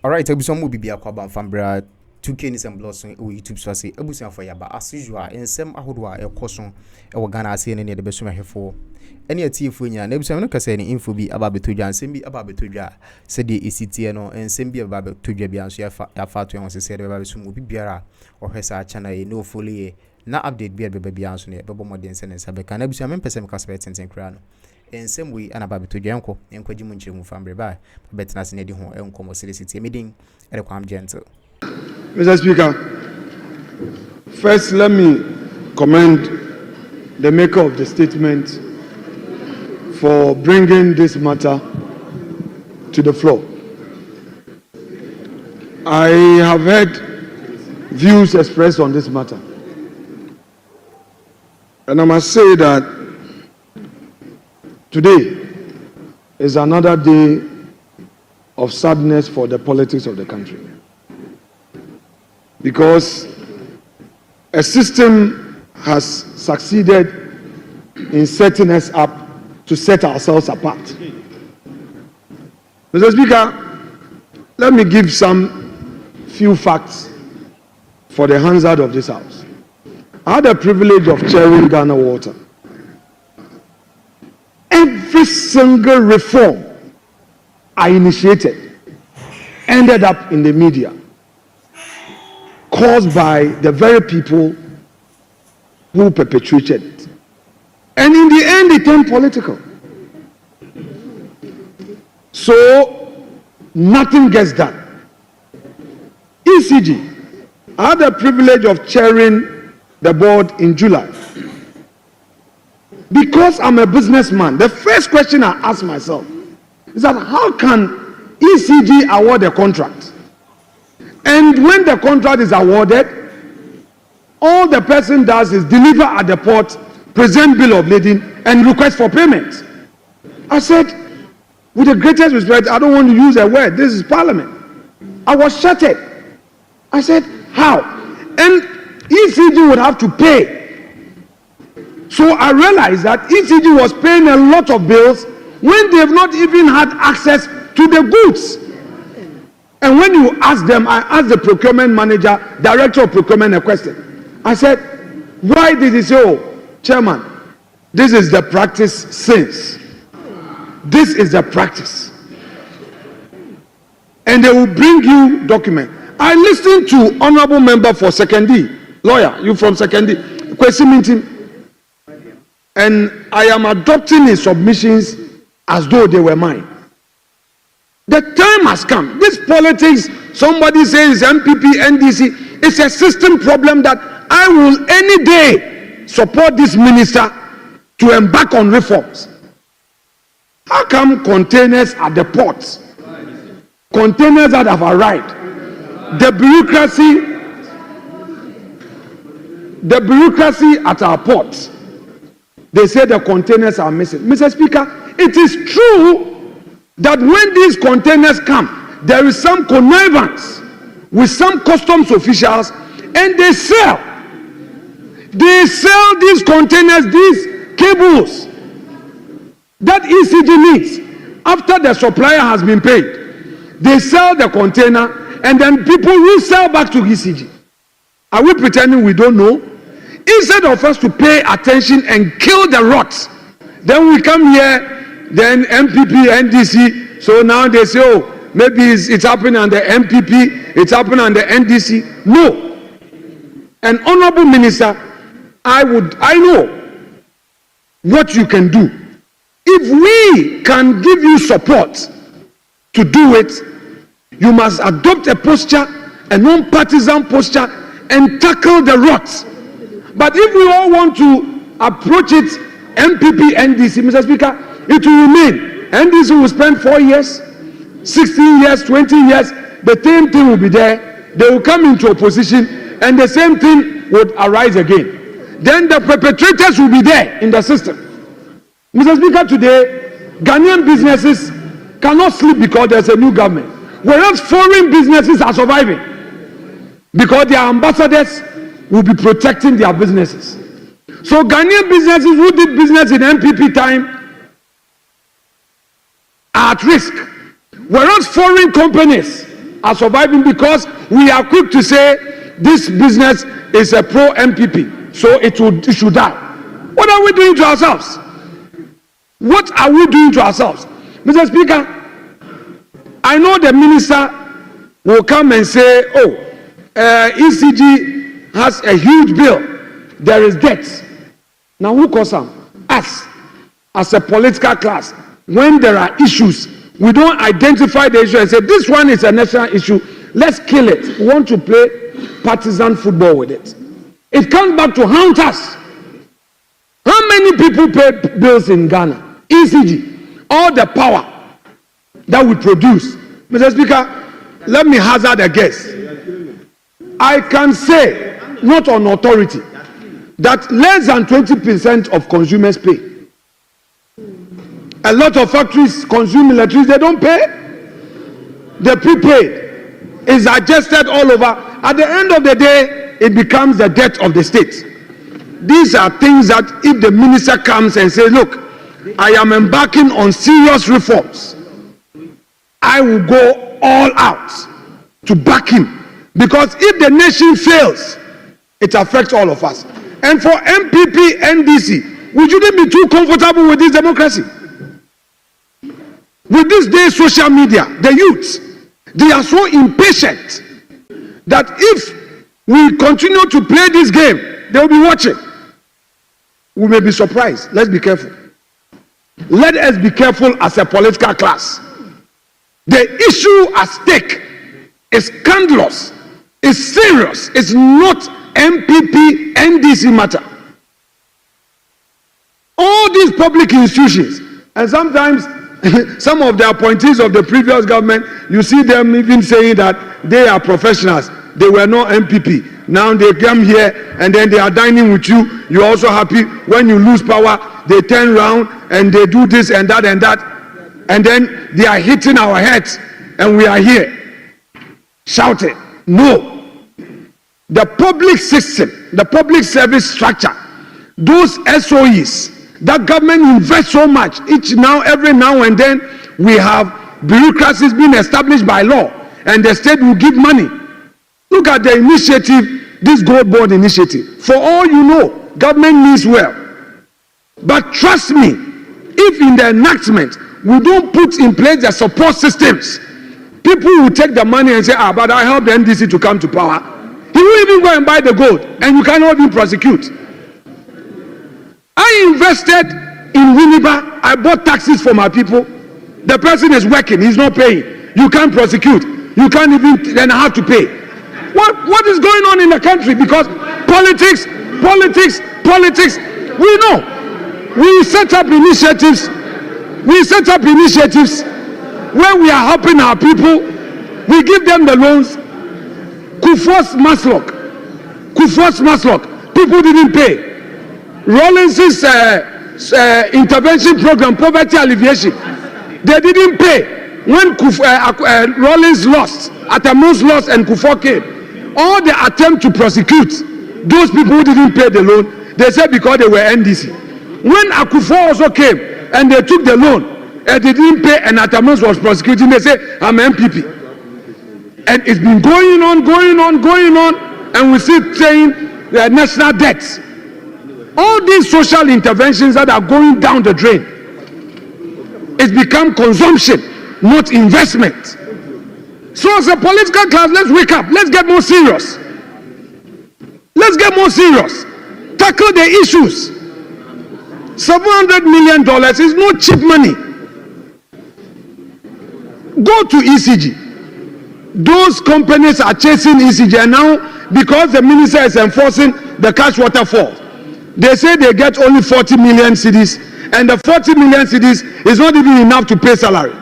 Alright, ebuson mo bibia kwa banfambra 2K ni sem blossom o YouTube so say ebuson for yaba as usual ensem ahodo a ekoso e wo Ghana ase ne de beso mahefo ene atiefo nya na ebuson no kase ni info bi aba betodwa ensem bi aba betodwa se de ECG no ensem bi aba betodwa bi anso ya fa to yon se se de aba beso mo bibiara o hwesa channel e no follow ye na update bi ebe bi anso ne bebo modern se ne sabe kana ebuson mempese me kase tenten kra no ensem we anaba betodwa enko gimu nchiremu fambre ba betena se ne di ho enko mo city meeting ere gentle. Mr. Speaker, first let me commend the maker of the statement for bringing this matter to the floor. I have heard views expressed on this matter, and I must say that today is another day of sadness for the politics of the country, because a system has succeeded in setting us up to set ourselves apart. Mr. Speaker, let me give some few facts for the Hansard of this House. I had the privilege of chairing Ghana Water. Every single reform I initiated ended up in the media, caused by the very people who perpetuated it. And in the end, it turned political. So, nothing gets done. ECG, I had the privilege of chairing the board in July. Because I'm a businessman, the first question I ask myself is that how can ECG award a contract? And when the contract is awarded, all the person does is deliver at the port, present bill of lading, and request for payment. I said, with the greatest respect, I don't want to use a word. This is Parliament. I was shattered. I said, how? And ECG would have to pay. So I realized that ECG was paying a lot of bills when they've not even had access to the goods. And when you ask them, I asked the procurement manager, director of procurement, a question. I said, why did he say, oh, chairman, this is the practice since. This is the practice. And they will bring you document. I listened to honorable member for Sekendi, lawyer, you from Sekendi, question meeting. And I am adopting his submissions as though they were mine. The time has come. This politics, somebody says MPP, NDC, it's a system problem that I will any day support this minister to embark on reforms. How come containers at the ports, containers that have arrived, the bureaucracy at our ports, they say the containers are missing. Mr. Speaker, it is true that when these containers come, there is some connivance with some customs officials, and they sell these containers, these cables that ECG needs after the supplier has been paid. They sell the container, and then people will sell back to ECG. Are we pretending we don't know? Instead of us to pay attention and kill the rots, then we come here, then MPP, NDC, so now they say, oh, maybe it's happening on the MPP, it's happening on the NDC. No. An honorable minister, I know what you can do. If we can give you support to do it, you must adopt a posture, a non-partisan posture, and tackle the rots. But if we all want to approach it, MPP, NDC, Mr. Speaker, it will remain. NDC will spend 4 years, 16 years, 20 years. The same thing will be there. They will come into opposition, and the same thing would arise again. Then the perpetrators will be there in the system. Mr. Speaker, today, Ghanaian businesses cannot sleep because there's a new government, whereas foreign businesses are surviving because their ambassadors will be protecting their businesses. So Ghanaian businesses who did business in MPP time are at risk, whereas foreign companies are surviving because we are quick to say this business is a pro-MPP, so it should die. What are we doing to ourselves? What are we doing to ourselves? Mr. Speaker, I know the minister will come and say, oh, ECG has a huge bill. There is debt. Now who calls them? Us, as a political class. When there are issues, we don't identify the issue and say, this one is a national issue. Let's kill it. We want to play partisan football with it. It comes back to haunt us. How many people pay bills in Ghana? ECG. All the power that we produce. Mr. Speaker, let me hazard a guess. I can say, not on authority, that less than 20% of consumers pay. A lot of factories consume electricity, they don't pay. The prepaid is adjusted all over. At the end of the day, it becomes the debt of the state. These are things that if the minister comes and says, look, I am embarking on serious reforms, I will go all out to back him. Because if the nation fails, it affects all of us. And for MPP, NDC, we shouldn't be too comfortable with this democracy. With this day social media, the youths, they are so impatient that if we continue to play this game, they will be watching. We may be surprised. Let's be careful. Let us be careful as a political class. The issue at stake is scandalous, is serious, it's not MPP, NDC matter. All these public institutions, and sometimes some of the appointees of the previous government, you see them even saying that they are professionals. They were not MPP. Now they come here and then they are dining with you. You're also happy. When you lose power, they turn around and they do this and that and that. And then they are hitting our heads and we are here shouting. No. The public system, the public service structure, those SOEs, that government invests so much, every now and then, we have bureaucracies being established by law, and the state will give money. Look at the initiative, this gold board initiative. For all you know, government means well. But trust me, if in the enactment, we don't put in place the support systems, people will take the money and say, but I helped the NDC to come to power. He will even go and buy the gold, and you cannot even prosecute. I invested in Winneba. I bought taxes for my people. The person is working. He's not paying. You can't prosecute. You can't even then have to pay. What is going on in the country? Because politics. We know. We set up initiatives. Where we are helping our people. We give them the loans. Kufuor's Maslock. People didn't pay. Rawlings's intervention program, poverty alleviation, they didn't pay. When Rawlings lost, Atamus lost, and Kufuor came, all the attempt to prosecute those people who didn't pay the loan, they said because they were NDC. When Kufuor also came and they took the loan and they didn't pay, and Atamus was prosecuting, they say, I'm MPP. And it's been going on, and we see saying the national debts. All these social interventions that are going down the drain, it's become consumption, not investment. So as a political class, let's wake up. Let's get more serious. Tackle the issues. $700 million is not cheap money. Go to ECG. Those companies are chasing ECG, and now because the minister is enforcing the cash waterfall, they say they get only 40 million cedis, and the 40 million cedis is not even enough to pay salary.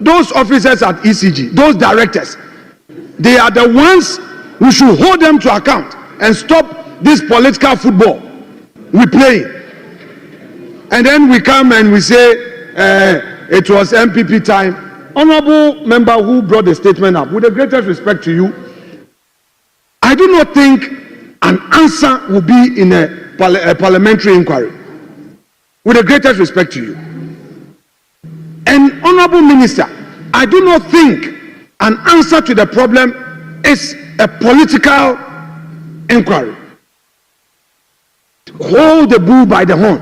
Those officers at ECG, those directors, they are the ones who should hold them to account and stop this political football we play. And then we come and we say it was MPP time. Honorable member who brought the statement up, with the greatest respect to you, I do not think an answer will be in a parliamentary inquiry. With the greatest respect to you. And honorable minister, I do not think an answer to the problem is a political inquiry. Hold the bull by the horn.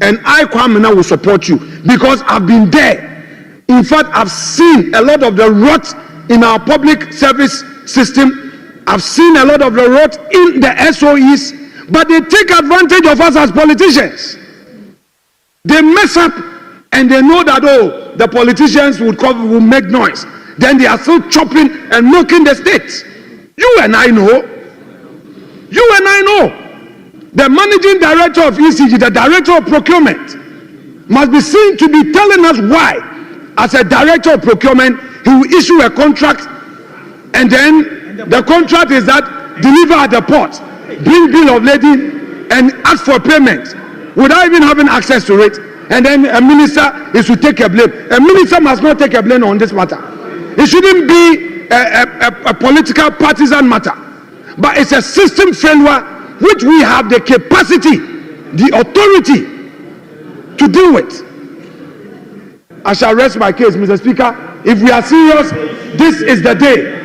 And Àහැ will support you because I've been there. In fact, I've seen a lot of the rot in our public service system. I've seen a lot of the rot in the SOEs, but they take advantage of us as politicians. They mess up and they know that, oh, the politicians will make noise. Then they are still chopping and milking the states. You and I know. You and I know. The managing director of ECG, the director of procurement, must be seen to be telling us why, as a director of procurement, he will issue a contract, and then the contract is that deliver at the port, bring bill of lading, and ask for payment without even having access to it. And then a minister is to take a blame. A minister must not take a blame on this matter. It shouldn't be a political partisan matter, but it's a system failure which we have the capacity, the authority to deal with. I shall rest my case, Mr. Speaker. If we are serious, this is the day.